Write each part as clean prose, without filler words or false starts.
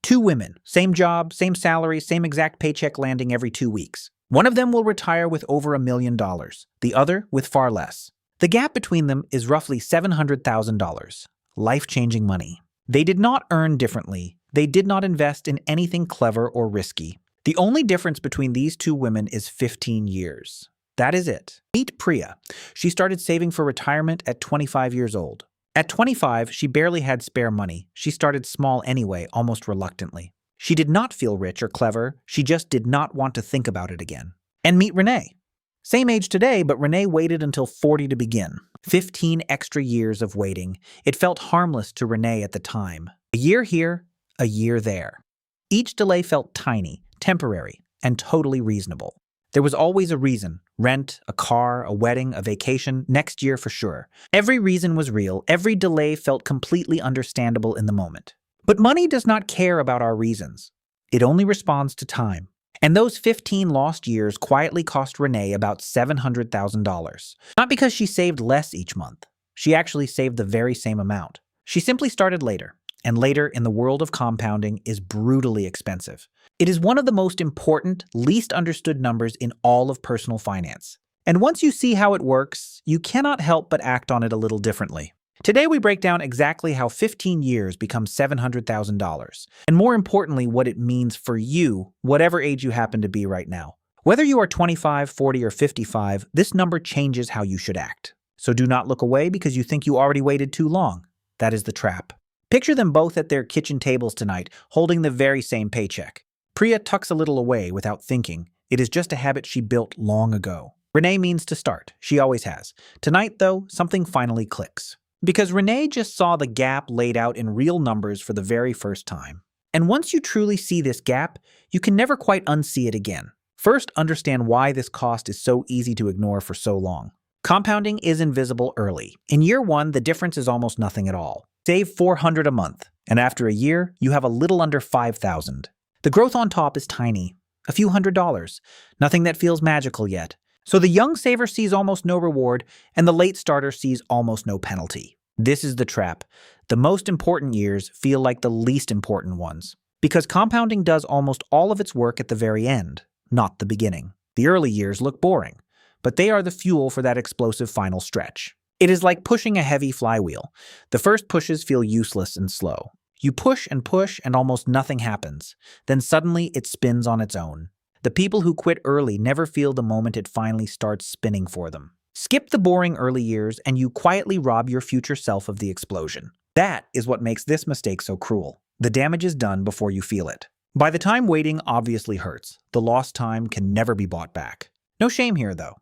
Two women, same job, same salary, same exact paycheck landing every 2 weeks. One of them will retire with over $1 million, the other with far less. The gap between them is roughly $700,000. Life-changing money. They did not earn differently. They did not invest in anything clever or risky. The only difference between these two women is 15 years. That is it. Meet Priya. She started saving for retirement at 25 years old. At 25, she barely had spare money. She started small anyway, almost reluctantly. She did not feel rich or clever. She just did not want to think about it again. And meet Renee. Same age today, but Renee waited until 40 to begin. 15 extra years of waiting. It felt harmless to Renee at the time. A year here, a year there. Each delay felt tiny, temporary, and totally reasonable. There was always a reason. Rent, a car, a wedding, a vacation, next year for sure. Every reason was real. Every delay felt completely understandable in the moment. But money does not care about our reasons. It only responds to time. And those 15 lost years quietly cost Renee about $700,000. Not because she saved less each month. She actually saved the very same amount. She simply started later. And later, in the world of compounding, is brutally expensive. It is one of the most important, least understood numbers in all of personal finance. And once you see how it works, you cannot help but act on it a little differently. Today we break down exactly how 15 years become $700,000, and more importantly, what it means for you, whatever age you happen to be right now. Whether you are 25, 40, or 55, this number changes how you should act. So do not look away because you think you already waited too long. That is the trap. Picture them both at their kitchen tables tonight, holding the very same paycheck. Priya tucks a little away without thinking. It is just a habit she built long ago. Renee means to start. She always has. Tonight, though, something finally clicks. Because Renee just saw the gap laid out in real numbers for the very first time. And once you truly see this gap, you can never quite unsee it again. First, understand why this cost is so easy to ignore for so long. Compounding is invisible early. In year one, the difference is almost nothing at all. Save $400 a month, and after a year, you have a little under $5,000. The growth on top is tiny, a few $100s, nothing that feels magical yet. So the young saver sees almost no reward, and the late starter sees almost no penalty. This is the trap. The most important years feel like the least important ones, because compounding does almost all of its work at the very end, not the beginning. The early years look boring, but they are the fuel for that explosive final stretch. It is like pushing a heavy flywheel. The first pushes feel useless and slow. You push and almost nothing happens. Then suddenly it spins on its own. The people who quit early never feel the moment it finally starts spinning for them. Skip the boring early years and you quietly rob your future self of the explosion. That is what makes this mistake so cruel. The damage is done before you feel it. By the time waiting obviously hurts, the lost time can never be bought back. No shame here, though.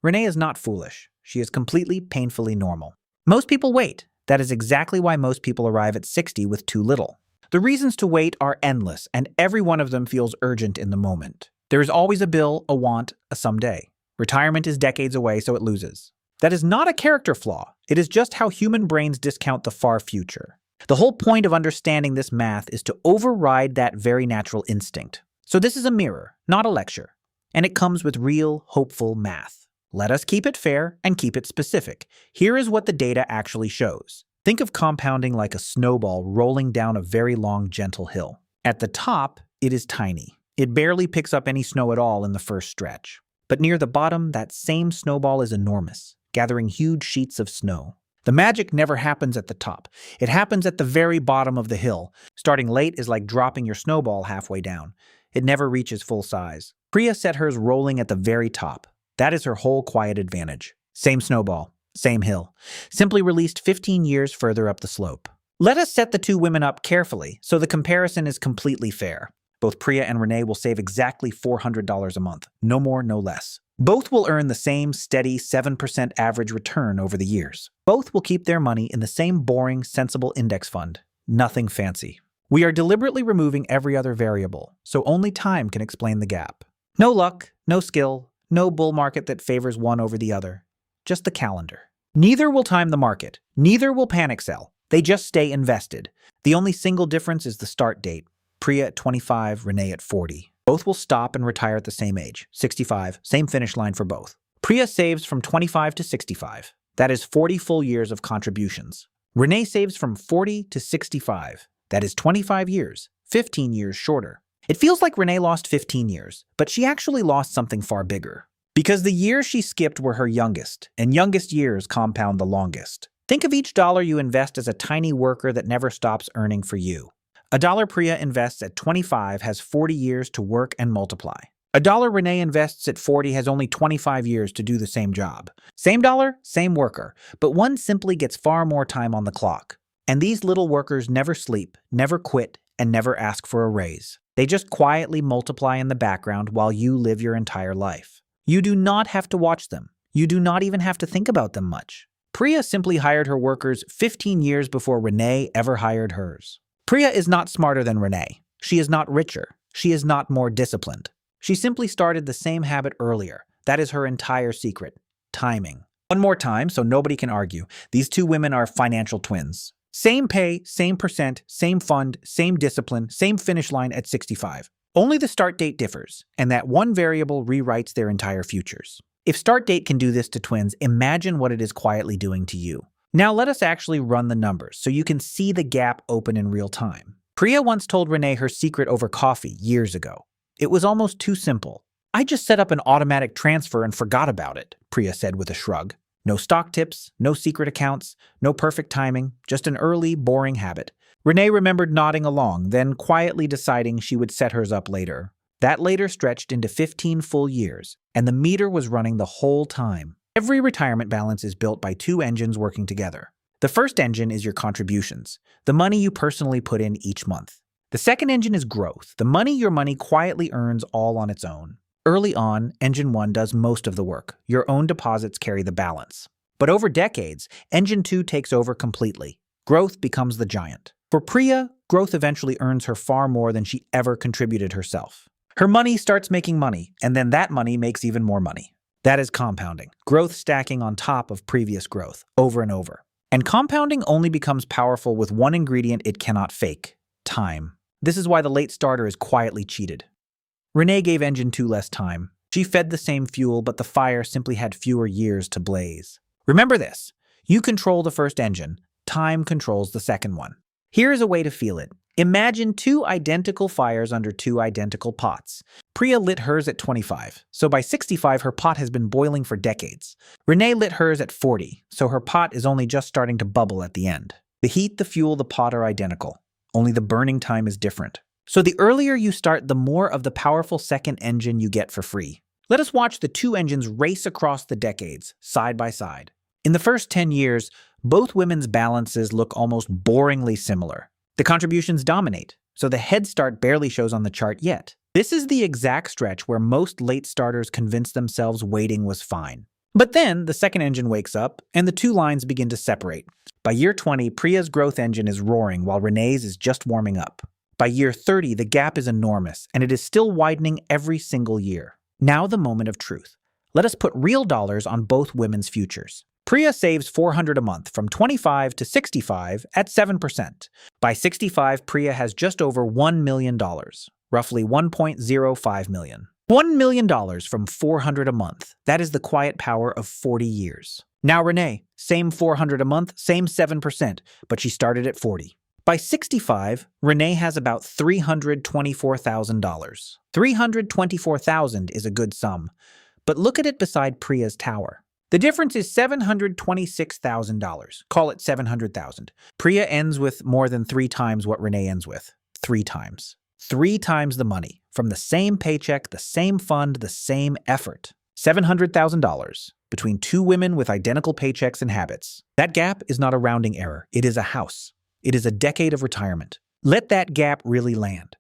Renee is not foolish. She is completely, painfully normal. Most people wait. That is exactly why most people arrive at 60 with too little. The reasons to wait are endless, and every one of them feels urgent in the moment. There is always a bill, a want, a someday. Retirement is decades away, so it loses. That is not a character flaw. It is just how human brains discount the far future. The whole point of understanding this math is to override that very natural instinct. So this is a mirror, not a lecture. And it comes with real, hopeful math. Let us keep it fair and keep it specific. Here is what the data actually shows. Think of compounding like a snowball rolling down a very long, gentle hill. At the top, it is tiny. It barely picks up any snow at all in the first stretch. But near the bottom, that same snowball is enormous, gathering huge sheets of snow. The magic never happens at the top. It happens at the very bottom of the hill. Starting late is like dropping your snowball halfway down. It never reaches full size. Priya set hers rolling at the very top. That is her whole quiet advantage. Same snowball, same hill, simply released 15 years further up the slope. Let us set the two women up carefully so the comparison is completely fair. Both Priya and Renee will save exactly $400 a month, no more, no less. Both will earn the same steady 7% average return over the years. Both will keep their money in the same boring, sensible index fund. Nothing fancy. We are deliberately removing every other variable, so only time can explain the gap. No luck, no skill, no bull market that favors one over the other. Just the calendar. Neither will time the market. Neither will panic sell. They just stay invested. The only single difference is the start date. Priya at 25, Renee at 40. Both will stop and retire at the same age, 65, same finish line for both. Priya saves from 25 to 65. That is 40 full years of contributions. Renee saves from 40 to 65. That is 25 years, 15 years shorter. It feels like Renee lost 15 years, but she actually lost something far bigger. Because the years she skipped were her youngest, and youngest years compound the longest. Think of each dollar you invest as a tiny worker that never stops earning for you. A dollar Priya invests at 25 has 40 years to work and multiply. A dollar Renee invests at 40 has only 25 years to do the same job. Same dollar, same worker, but one simply gets far more time on the clock. And these little workers never sleep, never quit, and never ask for a raise. They just quietly multiply in the background while you live your entire life. You do not have to watch them. You do not even have to think about them much. Priya simply hired her workers 15 years before Renee ever hired hers. Priya is not smarter than Renee. She is not richer. She is not more disciplined. She simply started the same habit earlier. That is her entire secret. Timing. One more time, so nobody can argue. These two women are financial twins. Same pay, same percent, same fund, same discipline, same finish line at 65. Only the start date differs, and that one variable rewrites their entire futures. If start date can do this to twins, imagine what it is quietly doing to you. Now let us actually run the numbers so you can see the gap open in real time. Priya once told Renee her secret over coffee years ago. It was almost too simple. I just set up an automatic transfer and forgot about it, Priya said with a shrug. No stock tips, no secret accounts, no perfect timing, just an early, boring habit. Renee remembered nodding along, then quietly deciding she would set hers up later. That later stretched into 15 full years, and the meter was running the whole time. Every retirement balance is built by two engines working together. The first engine is your contributions, the money you personally put in each month. The second engine is growth, the money your money quietly earns all on its own. Early on, Engine 1 does most of the work. Your own deposits carry the balance. But over decades, Engine 2 takes over completely. Growth becomes the giant. For Priya, growth eventually earns her far more than she ever contributed herself. Her money starts making money, and then that money makes even more money. That is compounding. Growth stacking on top of previous growth, over and over. And compounding only becomes powerful with one ingredient it cannot fake: time. This is why the late starter is quietly cheated. Renee gave Engine 2 less time. She fed the same fuel, but the fire simply had fewer years to blaze. Remember this: you control the first engine, time controls the second one. Here is a way to feel it. Imagine two identical fires under two identical pots. Priya lit hers at 25, so by 65 her pot has been boiling for decades. Renee lit hers at 40, so her pot is only just starting to bubble at the end. The heat, the fuel, the pot are identical, only the burning time is different. So the earlier you start, the more of the powerful second engine you get for free. Let us watch the two engines race across the decades, side by side. In the first 10 years, both women's balances look almost boringly similar. The contributions dominate, so the head start barely shows on the chart yet. This is the exact stretch where most late starters convince themselves waiting was fine. But then the second engine wakes up, and the two lines begin to separate. By year 20, Priya's growth engine is roaring while Renee's is just warming up. By year 30, the gap is enormous, and it is still widening every single year. Now the moment of truth. Let us put real dollars on both women's futures. Priya saves $400 a month from 25 to 65 at 7%. By 65, Priya has just over $1 million, roughly $1.05 million. $1 million from $400 a month. That is the quiet power of 40 years. Now Renee, same $400 a month, same 7%, but she started at 40. By 65, Renee has about $324,000. $324,000 is a good sum, but look at it beside Priya's tower. The difference is $726,000. Call it $700,000. Priya ends with more than 3 times what Renee ends with. 3 times. 3 times the money, from the same paycheck, the same fund, the same effort. $700,000 between two women with identical paychecks and habits. That gap is not a rounding error. It is a house. It is a decade of retirement. Let that gap really land.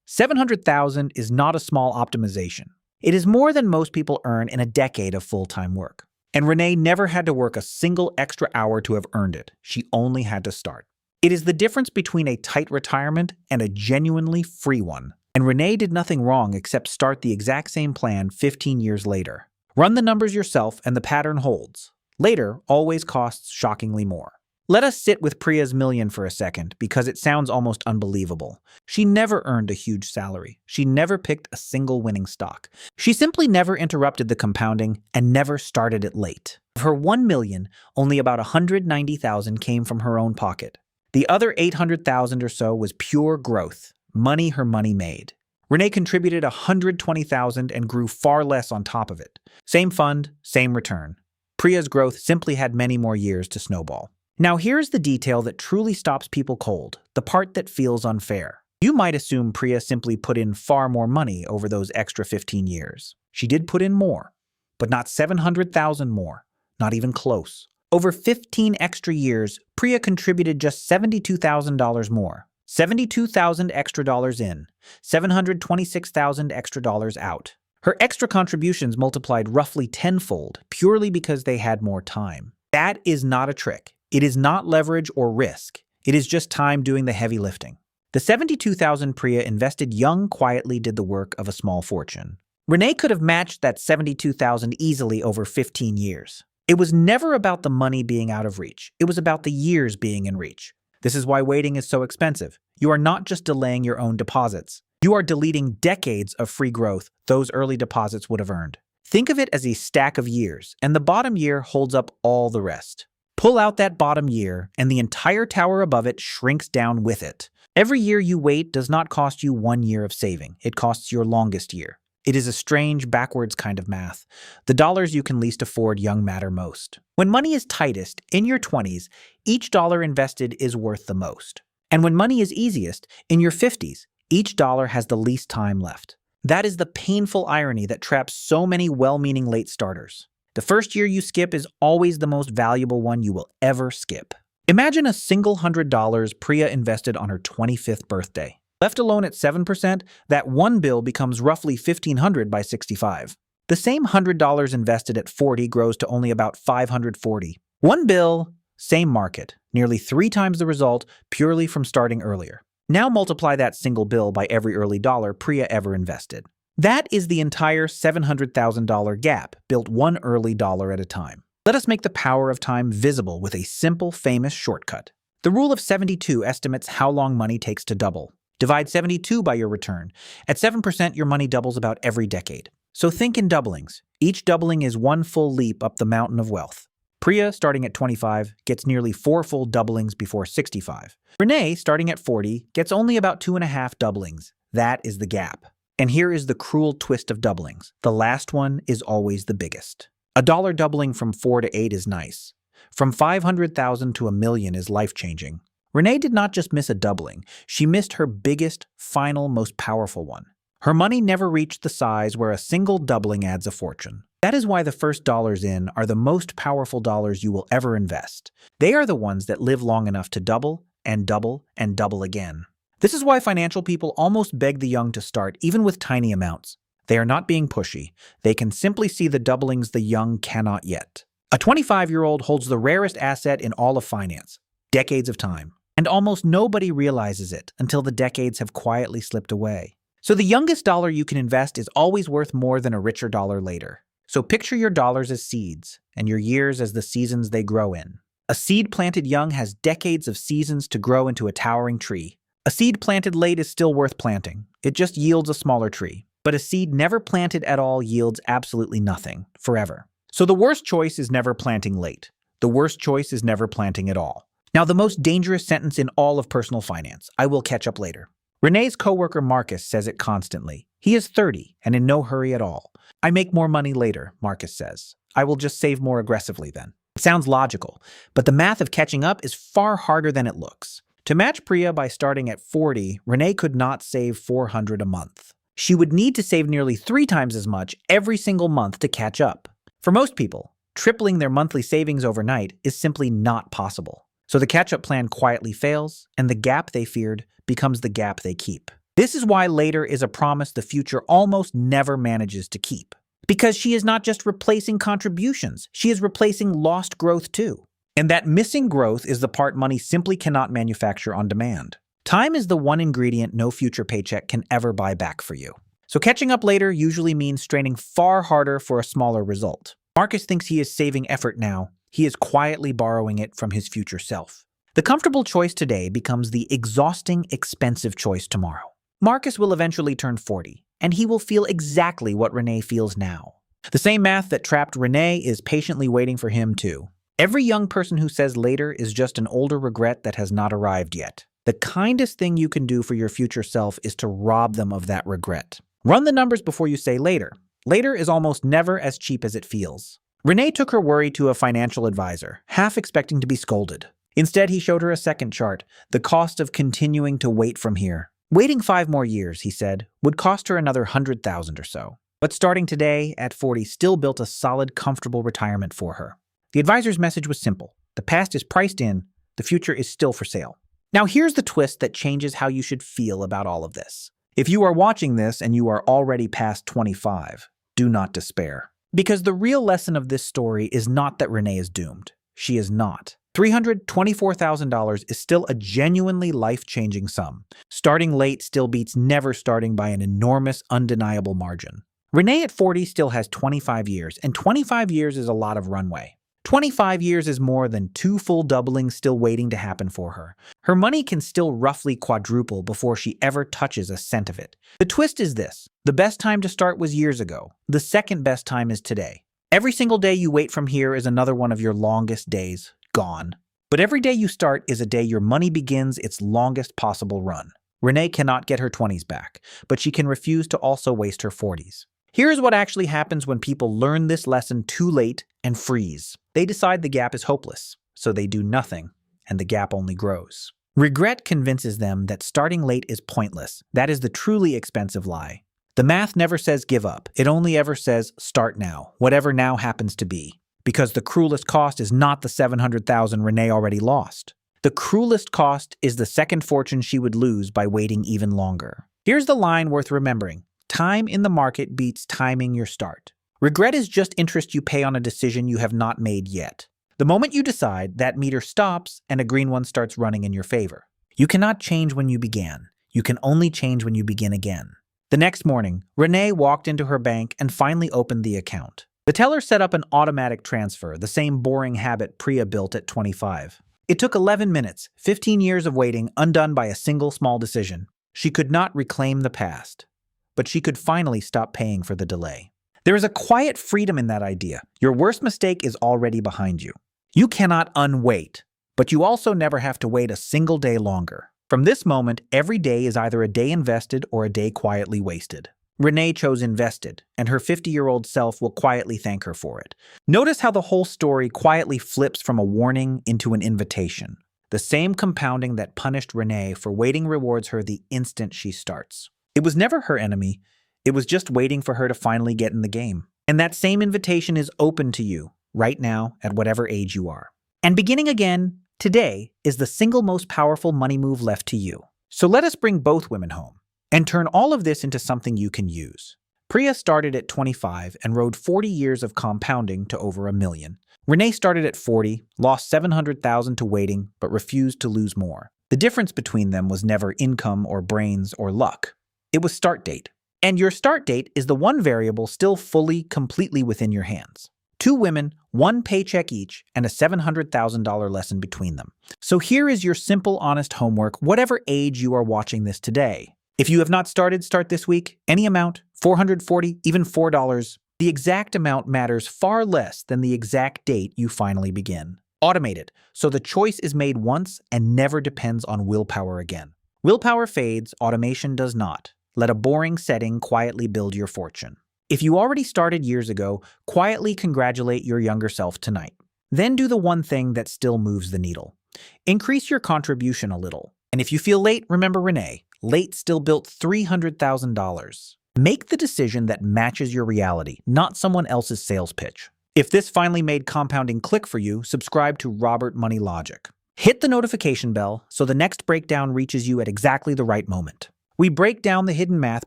$700,000 is not a small optimization. It is more than most people earn in a decade of full-time work. And Renee never had to work a single extra hour to have earned it. She only had to start. It is the difference between a tight retirement and a genuinely free one. And Renee did nothing wrong except start the exact same plan 15 years later. Run the numbers yourself and the pattern holds. Later always costs shockingly more. Let us sit with Priya's million for a second because it sounds almost unbelievable. She never earned a huge salary. She never picked a single winning stock. She simply never interrupted the compounding and never started it late. Of her $1 million, only about $190,000 came from her own pocket. The other $800,000 or so was pure growth, money her money made. Renee contributed $120,000 and grew far less on top of it. Same fund, same return. Priya's growth simply had many more years to snowball. Now here's the detail that truly stops people cold, the part that feels unfair. You might assume Priya simply put in far more money over those extra 15 years. She did put in more, but not 700,000 more, not even close. Over 15 extra years, Priya contributed just $72,000 more. 72,000 extra dollars in, 726,000 extra dollars out. Her extra contributions multiplied roughly tenfold purely because they had more time. That is not a trick. It is not leverage or risk. It is just time doing the heavy lifting. The 72,000 Priya invested young quietly did the work of a small fortune. Renee could have matched that 72,000 easily over 15 years. It was never about the money being out of reach. It was about the years being in reach. This is why waiting is so expensive. You are not just delaying your own deposits. You are deleting decades of free growth those early deposits would have earned. Think of it as a stack of years, and the bottom year holds up all the rest. Pull out that bottom year, and the entire tower above it shrinks down with it. Every year you wait does not cost you 1 year of saving. It costs your longest year. It is a strange, backwards kind of math. The dollars you can least afford young matter most. When money is tightest, in your 20s, each dollar invested is worth the most. And when money is easiest, in your 50s, each dollar has the least time left. That is the painful irony that traps so many well-meaning late starters. The first year you skip is always the most valuable one you will ever skip. Imagine a single $100 Priya invested on her 25th birthday. Left alone at 7%, that one bill becomes roughly $1,500 by 65. The same $100 invested at 40 grows to only about $540. One bill, same market, nearly 3 times the result purely from starting earlier. Now multiply that single bill by every early dollar Priya ever invested. That is the entire $700,000 gap, built one early dollar at a time. Let us make the power of time visible with a simple, famous shortcut. The rule of 72 estimates how long money takes to double. Divide 72 by your return. At 7%, your money doubles about every decade. So think in doublings. Each doubling is one full leap up the mountain of wealth. Priya, starting at 25, gets nearly 4 full doublings before 65. Renee, starting at 40, gets only about 2.5 doublings. That is the gap. And here is the cruel twist of doublings. The last one is always the biggest. A dollar doubling from 4 to 8 is nice. From 500,000 to 1 million is life-changing. Renee did not just miss a doubling, she missed her biggest, final, most powerful one. Her money never reached the size where a single doubling adds a fortune. That is why the first dollars in are the most powerful dollars you will ever invest. They are the ones that live long enough to double and double and double again. This is why financial people almost beg the young to start, even with tiny amounts. They are not being pushy. They can simply see the doublings the young cannot yet. A 25-year-old holds the rarest asset in all of finance, decades of time. And almost nobody realizes it until the decades have quietly slipped away. So the youngest dollar you can invest is always worth more than a richer dollar later. So picture your dollars as seeds, and your years as the seasons they grow in. A seed planted young has decades of seasons to grow into a towering tree. A seed planted late is still worth planting. It just yields a smaller tree. But a seed never planted at all yields absolutely nothing, forever. So the worst choice is never planting late. The worst choice is never planting at all. Now, the most dangerous sentence in all of personal finance. I will catch up later. Renee's coworker Marcus says it constantly. He is 30 and in no hurry at all. I make more money later, Marcus says. I will just save more aggressively then. It sounds logical, but the math of catching up is far harder than it looks. To match Priya by starting at 40, Renee could not save $400 a month. She would need to save nearly 3 times as much every single month to catch up. For most people, tripling their monthly savings overnight is simply not possible. So the catch-up plan quietly fails, and the gap they feared becomes the gap they keep. This is why later is a promise the future almost never manages to keep. Because she is not just replacing contributions, she is replacing lost growth too. And that missing growth is the part money simply cannot manufacture on demand. Time is the one ingredient no future paycheck can ever buy back for you. So catching up later usually means straining far harder for a smaller result. Marcus thinks he is saving effort now. He is quietly borrowing it from his future self. The comfortable choice today becomes the exhausting, expensive choice tomorrow. Marcus will eventually turn 40, and he will feel exactly what Renee feels now. The same math that trapped Renee is patiently waiting for him too. Every young person who says later is just an older regret that has not arrived yet. The kindest thing you can do for your future self is to rob them of that regret. Run the numbers before you say later. Later is almost never as cheap as it feels. Renee took her worry to a financial advisor, half expecting to be scolded. Instead, he showed her a second chart, the cost of continuing to wait from here. Waiting 5 more years, he said, would cost her another 100,000 or so. But starting today, at 40, still built a solid, comfortable retirement for her. The advisor's message was simple. The past is priced in, the future is still for sale. Now here's the twist that changes how you should feel about all of this. If you are watching this and you are already past 25, do not despair. Because the real lesson of this story is not that Renee is doomed. She is not. $324,000 is still a genuinely life-changing sum. Starting late still beats never starting by an enormous, undeniable margin. Renee at 40 still has 25 years, and 25 years is a lot of runway. 25 years is more than 2 full doublings still waiting to happen for her. Her money can still roughly quadruple before she ever touches a cent of it. The twist is this. The best time to start was years ago. The second best time is today. Every single day you wait from here is another one of your longest days gone. But every day you start is a day your money begins its longest possible run. Renee cannot get her 20s back, but she can refuse to also waste her 40s. Here's what actually happens when people learn this lesson too late and freeze. They decide the gap is hopeless, so they do nothing, and the gap only grows. Regret convinces them that starting late is pointless. That is the truly expensive lie. The math never says give up. It only ever says start now, whatever now happens to be. Because the cruelest cost is not the $700,000 Renee already lost. The cruelest cost is the second fortune she would lose by waiting even longer. Here's the line worth remembering. Time in the market beats timing your start. Regret is just interest you pay on a decision you have not made yet. The moment you decide, that meter stops and a green one starts running in your favor. You cannot change when you began. You can only change when you begin again. The next morning, Renee walked into her bank and finally opened the account. The teller set up an automatic transfer, the same boring habit Priya built at 25. It took 11 minutes, 15 years of waiting, undone by a single small decision. She could not reclaim the past, but she could finally stop paying for the delay. There is a quiet freedom in that idea. Your worst mistake is already behind you. You cannot unwait, but you also never have to wait a single day longer. From this moment, every day is either a day invested or a day quietly wasted. Renee chose invested, and her 50-year-old self will quietly thank her for it. Notice how the whole story quietly flips from a warning into an invitation. The same compounding that punished Renee for waiting rewards her the instant she starts. It was never her enemy. It was just waiting for her to finally get in the game. And that same invitation is open to you, right now, at whatever age you are. And beginning again, today, is the single most powerful money move left to you. So let us bring both women home and turn all of this into something you can use. Priya started at 25 and rode 40 years of compounding to over $1 million. Renee started at 40, lost $700,000 to waiting, but refused to lose more. The difference between them was never income or brains or luck. It was start date. And your start date is the one variable still fully, completely within your hands. 2 women, 1 paycheck each, and a $700,000 lesson between them. So here is your simple, honest homework, whatever age you are watching this today. If you have not started, start this week. Any amount, $440, even $4. The exact amount matters far less than the exact date you finally begin. Automate it, so the choice is made once and never depends on willpower again. Willpower fades, automation does not. Let a boring setting quietly build your fortune. If you already started years ago, quietly congratulate your younger self tonight. Then do the one thing that still moves the needle. Increase your contribution a little. And if you feel late, remember Renee. Late still built $300,000. Make the decision that matches your reality, not someone else's sales pitch. If this finally made compounding click for you, subscribe to Robert Money Logic. Hit the notification bell so the next breakdown reaches you at exactly the right moment. We break down the hidden math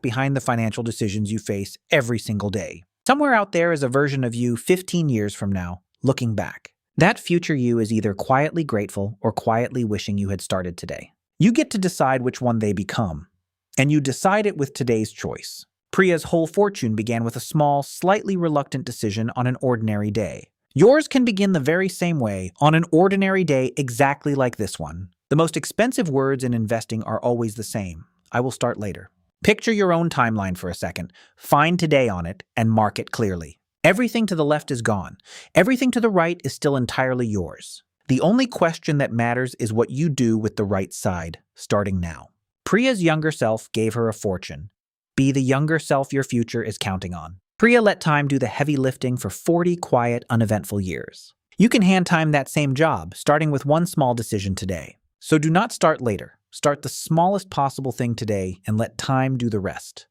behind the financial decisions you face every single day. Somewhere out there is a version of you 15 years from now, looking back. That future you is either quietly grateful or quietly wishing you had started today. You get to decide which one they become, and you decide it with today's choice. Priya's whole fortune began with a small, slightly reluctant decision on an ordinary day. Yours can begin the very same way, on an ordinary day exactly like this one. The most expensive words in investing are always the same. I will start later. Picture your own timeline for a second. Find today on it and mark it clearly. Everything to the left is gone. Everything to the right is still entirely yours. The only question that matters is what you do with the right side, starting now. Priya's younger self gave her a fortune. Be the younger self your future is counting on. Priya let time do the heavy lifting for 40 quiet, uneventful years. You can hand time that same job, starting with one small decision today. So do not start later. Start the smallest possible thing today and let time do the rest.